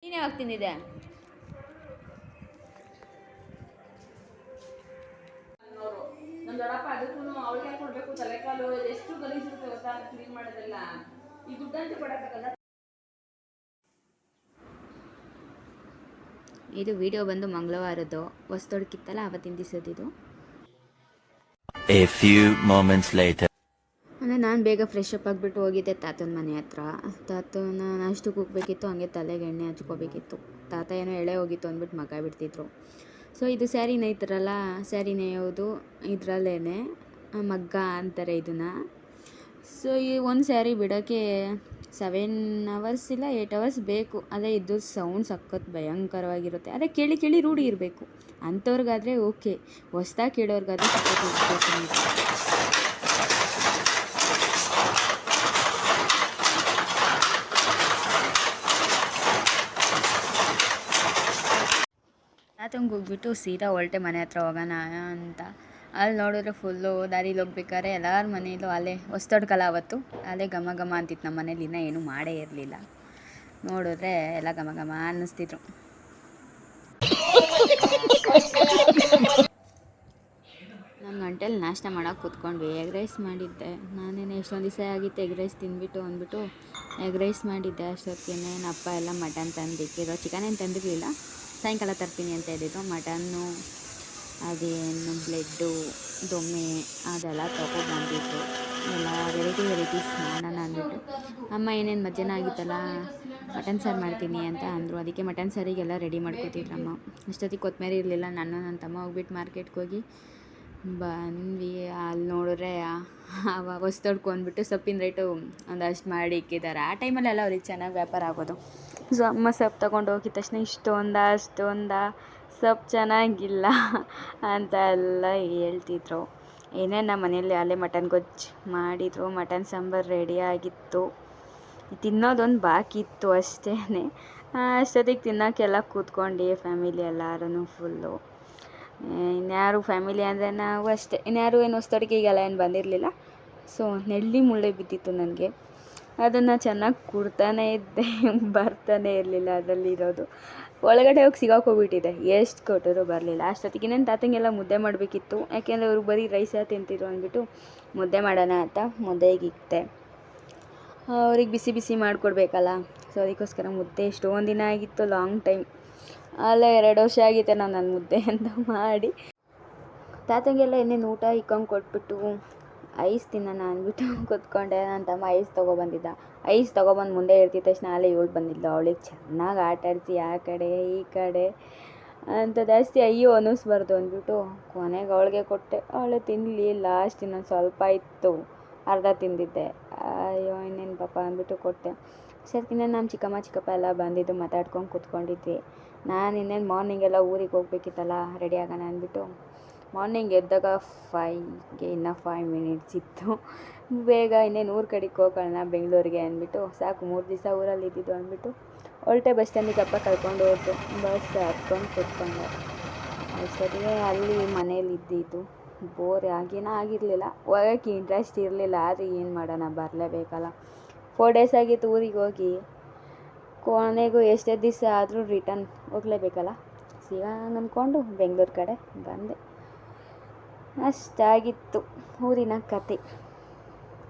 ನೀನು ಯಾವಾಗ ತಿಂದಿದೆ? ನಮ್ಮ ದೊಡ್ಡಪ್ಪ ಅದಕ್ಕೂ ಅವ್ಳಿಗೆ ಕೊಡಬೇಕು ತಲೆಕಾಲು ಎಷ್ಟು ಗಲೀಜಿರುತ್ತೆ ಗೊತ್ತಾ ಕ್ಲೀನ್ ಮಾಡೋದೆಲ್ಲ. ಈ ದುಡ್ಡಂತೂ ಕೊಡೋಕ್ಕಾಗಲ್ಲ. ಇದು ವಿಡಿಯೋ ಬಂದು ಮಂಗಳವಾರದ್ದು ಹೊಸದೊಡ್ಕಿತ್ತಲ್ಲ ಅವತ್ತಿನ ದಿವಸದಿದು. A few moments later. ಅಂದರೆ ನಾನು ಬೇಗ ಫ್ರೆಶ್ ಅಪ್ ಆಗಿಬಿಟ್ಟು ಹೋಗಿದ್ದೆ ತಾತನ ಮನೆ ಹತ್ರ. ತಾತನ ನಾಷ್ಟಕ್ಕೆ ಹೋಗ್ಬೇಕಿತ್ತು, ಹಂಗೆ ತಲೆಗೆ ಎಣ್ಣೆ ಹಚ್ಕೋಬೇಕಿತ್ತು. ತಾತ ಏನೋ ಎಳೆ ಹೋಗಿತ್ತು ಅಂದ್ಬಿಟ್ಟು ಮಗ ಬಿಡ್ತಿದ್ರು. ಸೊ ಇದು ಸ್ಯಾರಿ ನೇಯ್ತಾರಲ್ಲ, ಸ್ಯಾರಿ ನೇಯೋದು ಇದರಲ್ಲೇ ಮಗ್ಗ ಅಂತಾರೆ ಇದನ್ನು. ಸೊ ಈ ಒಂದು ಸ್ಯಾರಿ ಬಿಡೋಕ್ಕೆ 7 hours ಇಲ್ಲ 8 hours ಬೇಕು. ಅದೇ ಇದು ಸೌಂಡ್ ಸಖತ್ ಭಯಂಕರವಾಗಿರುತ್ತೆ. ಅದೇ ಕೇಳಿ ಕೇಳಿ ರೂಢಿ ಇರಬೇಕು. ಅಂಥವ್ರಿಗಾದರೆ ಓಕೆ, ಹೊಸ್ದಾಗಿ ಕೇಳೋರ್ಗಾದರೆ ಸಖತ್ ಇರಬೇಕು. ತಾತಂಗೆ ಹೋಗ್ಬಿಟ್ಟು ಸೀದಾ ಹೊರಟೆ ಮನೆ ಹತ್ರ ಹೋಗೋಣ ಅಂತ. ಅಲ್ಲಿ ನೋಡಿದ್ರೆ ಫುಲ್ಲು ದಾರಿಲಿ ಹೋಗ್ಬೇಕಾದ್ರೆ ಎಲ್ಲರ ಮನೇಲೂ ಅಲ್ಲೇ ಹೊಸ್ದೊಡ್ಕಲ್ಲ ಅವತ್ತು ಅಲ್ಲೇ ಘಮ ಘಮ ಅಂತಿತ್ತು. ನಮ್ಮ ಮನೇಲಿ ಇನ್ನೂ ಏನೂ ಮಾಡೇ ಇರಲಿಲ್ಲ. ನೋಡಿದ್ರೆ ಎಲ್ಲ ಘಮ ಘಮ ಅನ್ನಿಸ್ತಿದ್ರು. ನಾನು ಗಂಟೆಲಿ ನಾಷ್ಟ ಮಾಡೋಕೆ ಕೂತ್ಕೊಂಡ್ವಿ. ಎಗ್ ರೈಸ್ ಮಾಡಿದ್ದೆ. ನಾನೇನು ಎಷ್ಟೊಂದು ದಿವಸ ಆಗಿತ್ತು ಎಗ್ ರೈಸ್ ತಿಂದ್ಬಿಟ್ಟು ಅಂದ್ಬಿಟ್ಟು ಎಗ್ ರೈಸ್ ಮಾಡಿದ್ದೆ. ಅಷ್ಟೊತ್ತಿಗೆ ನಮ್ಮ ಅಪ್ಪ ಎಲ್ಲ ಮಟನ್ ತಂದಿಕ್ಕಿರೋ. ಚಿಕನ್ ಏನು ತಂದಿರಲಿಲ್ಲ, ಸಾಯಂಕಾಲ ತರ್ತೀನಿ ಅಂತ ಹೇಳಿದ್ದು. ಮಟನ್ನು ಅದೇನು ಬ್ಲೆಡ್ಡು ದೊಮ್ಮೆ ಅದೆಲ್ಲ ತೊಗೊಬಂದಿದ್ದು. ಎಲ್ಲ ವೆರೈಟೀಸ್ ಮಾಡೋಣ ಅಂದ್ಬಿಟ್ಟು ಅಮ್ಮ ಏನೇನು ಮಧ್ಯಾಹ್ನ ಆಗಿತ್ತಲ್ಲ ಮಟನ್ ಸಾರು ಮಾಡ್ತೀನಿ ಅಂತ ಅಂದರು. ಅದಕ್ಕೆ ಮಟನ್ ಸಾರಿಗೆಲ್ಲ ರೆಡಿ ಮಾಡ್ಕೊತಿದ್ರಮ್ಮ. ಅಷ್ಟೊತ್ತಿಗೆ ಕೊತ್ತಂಬರಿ ಇರಲಿಲ್ಲ. ನಾನು ನನ್ನ ತಮ್ಮ ಹೋಗ್ಬಿಟ್ಟು ಮಾರ್ಕೆಟ್ಗೆ ಹೋಗಿ ಬಂದ್ವಿ. ಅಲ್ಲಿ ನೋಡಿದ್ರೆ ಹೊಸ್ದೊಡ್ಕೊಂಡ್ಬಿಟ್ಟು ಸೊಪ್ಪಿನ ರೇಟು ಒಂದಷ್ಟು ಮಾಡಿ ಇಕ್ಕಿದ್ದಾರೆ. ಆ ಟೈಮಲ್ಲೆಲ್ಲ ಅವ್ರಿಗೆ ಚೆನ್ನಾಗಿ ವ್ಯಾಪಾರ ಆಗೋದು. ಸೊ ಅಮ್ಮ ಸೊಪ್ಪು ತೊಗೊಂಡು ಹೋಗಿದ ತಕ್ಷಣ ಇಷ್ಟೊಂದ ಅಷ್ಟೊಂದ ಸೊಪ್ಪು ಚೆನ್ನಾಗಿಲ್ಲ ಅಂತ ಎಲ್ಲ ಹೇಳ್ತಿದ್ರು. ಏನೇನು ನಮ್ಮ ಮನೆಯಲ್ಲಿ ಅಲ್ಲೇ ಮಟನ್ ಗೊಜ್ಜು ಮಾಡಿದರು. ಮಟನ್ ಸಾಂಬಾರು ರೆಡಿ ಆಗಿತ್ತು. ತಿನ್ನೋದೊಂದು ಬಾಕಿ ಇತ್ತು ಅಷ್ಟೇ. ಅಷ್ಟೊತ್ತಿಗೆ ತಿನ್ನೋಕ್ಕೆಲ್ಲ ಕೂತ್ಕೊಂಡು ಫ್ಯಾಮಿಲಿ ಎಲ್ಲರೂ ಫುಲ್ಲು. ಇನ್ಯಾರು ಫ್ಯಾಮಿಲಿ ಅಂದರೆ ನಾವು ಅಷ್ಟೇ. ಇನ್ಯಾರು ಏನು ಹೊಸ್ದೊಡ್ಗೆಗೆಲ್ಲ ಏನು ಬಂದಿರಲಿಲ್ಲ. ಸೊ ನೆಲ್ಲಿ ಮುಳ್ಳೆ ಬಿದ್ದಿತ್ತು ನನಗೆ. ಅದನ್ನು ಚೆನ್ನಾಗಿ ಕುಡ್ತಾನೇ ಇದ್ದೆ, ಬರ್ತಾನೆ ಇರಲಿಲ್ಲ. ಅದರಲ್ಲಿರೋದು ಒಳಗಡೆ ಹೋಗಿ ಸಿಗಾಕೋಗ್ಬಿಟ್ಟಿದೆ. ಎಷ್ಟು ಕೊಟ್ಟರು ಬರಲಿಲ್ಲ. ಅಷ್ಟೊತ್ತಿಗೆ ನನ್ನ ತಾತಂಗೆಲ್ಲ ಮುದ್ದೆ ಮಾಡಬೇಕಿತ್ತು. ಯಾಕೆಂದರೆ ಅವ್ರು ಬರೀ ರೈಸೇ ತಿಂತಿದ್ರು ಅಂದ್ಬಿಟ್ಟು ಮುದ್ದೆ ಮಾಡೋಣ ಅಂತ ಮುದ್ದೆಗೆ ಇಕ್ತೆ. ಅವ್ರಿಗೆ ಬಿಸಿ ಬಿಸಿ ಮಾಡಿಕೊಡ್ಬೇಕಲ್ಲ. ಸೊ ಅದಕ್ಕೋಸ್ಕರ ಮುದ್ದೆ ಎಷ್ಟೊಂದು ದಿನ ಆಗಿತ್ತು, ಲಾಂಗ್ ಟೈಮ್. ಅಲ್ಲೇ 2 ವರ್ಷ ಆಗಿತ್ತೆ ನಾನು ಮುದ್ದೆ ಅಂತ ಮಾಡಿ. ತಾತಂಗೆಲ್ಲ ಇನ್ನೇನು ಊಟ ಇಕ್ಕೊಂಡು ಕೊಟ್ಬಿಟ್ಟು ಐಸ್ ತಿನ್ನೋಣ ಅಂದ್ಬಿಟ್ಟು ಕೂತ್ಕೊಂಡೆ. ನನ್ನ ತಮ್ಮ ಐಸ್ ತೊಗೊಬಂದಿದ್ದ. ಐಸ್ ತೊಗೊಬಂದು ಮುಂದೆ ಇರ್ತಿದ್ದ ತಕ್ಷಣ ಅಲ್ಲೇ ಇವಳು ಬಂದಿದ್ಲು. ಅವಳಿಗೆ ಚೆನ್ನಾಗಿ ಆಟ ಆಡಿಸಿ ಆ ಕಡೆ ಈ ಕಡೆ ಅಂತ ಜಾಸ್ತಿ ಅಯ್ಯೋ ಅನ್ನಿಸ್ಬಾರ್ದು ಅಂದ್ಬಿಟ್ಟು ಕೊನೆಗೆ ಅವಳಿಗೆ ಕೊಟ್ಟೆ. ಅವಳು ತಿನ್ನಲಿ. ಲಾಸ್ಟ್ ಇನ್ನೊಂದು ಸ್ವಲ್ಪ ಇತ್ತು, ಅರ್ಧ ತಿಂದಿದ್ದೆ. ಅಯ್ಯೋ ಇನ್ನೇನು ಪಾಪ ಅಂದ್ಬಿಟ್ಟು ಕೊಟ್ಟೆ. ಅಷ್ಟೊತ್ತಿಗೆ ನಮ್ಮ ಚಿಕ್ಕಪ್ಪ ಎಲ್ಲ ಬಂದಿದ್ದು ಮಾತಾಡ್ಕೊಂಡು ಕೂತ್ಕೊಂಡಿದ್ವಿ. ನಾನು ಇನ್ನೇನು ಮಾರ್ನಿಂಗೆಲ್ಲ ಊರಿಗೆ ಹೋಗ್ಬೇಕಿತ್ತಲ್ಲ, ರೆಡಿ ಆಗೋಣ ಅಂದ್ಬಿಟ್ಟು ಮಾರ್ನಿಂಗ್ ಎದ್ದಾಗ 5ಗೆ ಇನ್ನೂ 5 minutes ಇತ್ತು. ಬೇಗ ಇನ್ನೇನು ಊರ ಕಡೆಗೆ ಹೋಗೋಣ ಬೆಂಗಳೂರಿಗೆ ಅಂದ್ಬಿಟ್ಟು ಸಾಕು 3 ದಿವಸ ಊರಲ್ಲಿ ಇದ್ದಿದ್ದು ಅಂದ್ಬಿಟ್ಟು ಹೊರಟೆ. ಬಸ್ ಸ್ಟ್ಯಾಂಡಿಗೆ ಅಪ್ಪ ಕರ್ಕೊಂಡು ಹೋದ್ರು. ಬಸ್ ಹತ್ಕೊಂಡು ಕೂತ್ಕೊಂಡೆ. ಅಷ್ಟೊತ್ತಿಗೆ ಅಲ್ಲಿ ಮನೇಲಿ ಇದ್ದಿದ್ದು ಬೋರ್ ಆಗಿರಲಿಲ್ಲ. ಹೋಗೋಕ್ಕೆ ಇಂಟ್ರೆಸ್ಟ್ ಇರಲಿಲ್ಲ. ಆದರೆ ಏನು ಮಾಡೋಣ, ಬರಲೇಬೇಕಲ್ಲ. 4 days ಆಗಿತ್ತು ಊರಿಗೆ ಹೋಗಿ. ಕೊನೆಗೂ ಎಷ್ಟೇ ದಿವಸ ಆದರೂ ರಿಟರ್ನ್ ಹೋಗಲೇಬೇಕಲ್ಲ. ಸಿಗೋಣ ಅಂದ್ಕೊಂಡು ಬೆಂಗಳೂರು ಕಡೆ ಬಂದೆ. ಅಷ್ಟಾಗಿತ್ತು ಊರಿನ ಕತೆ.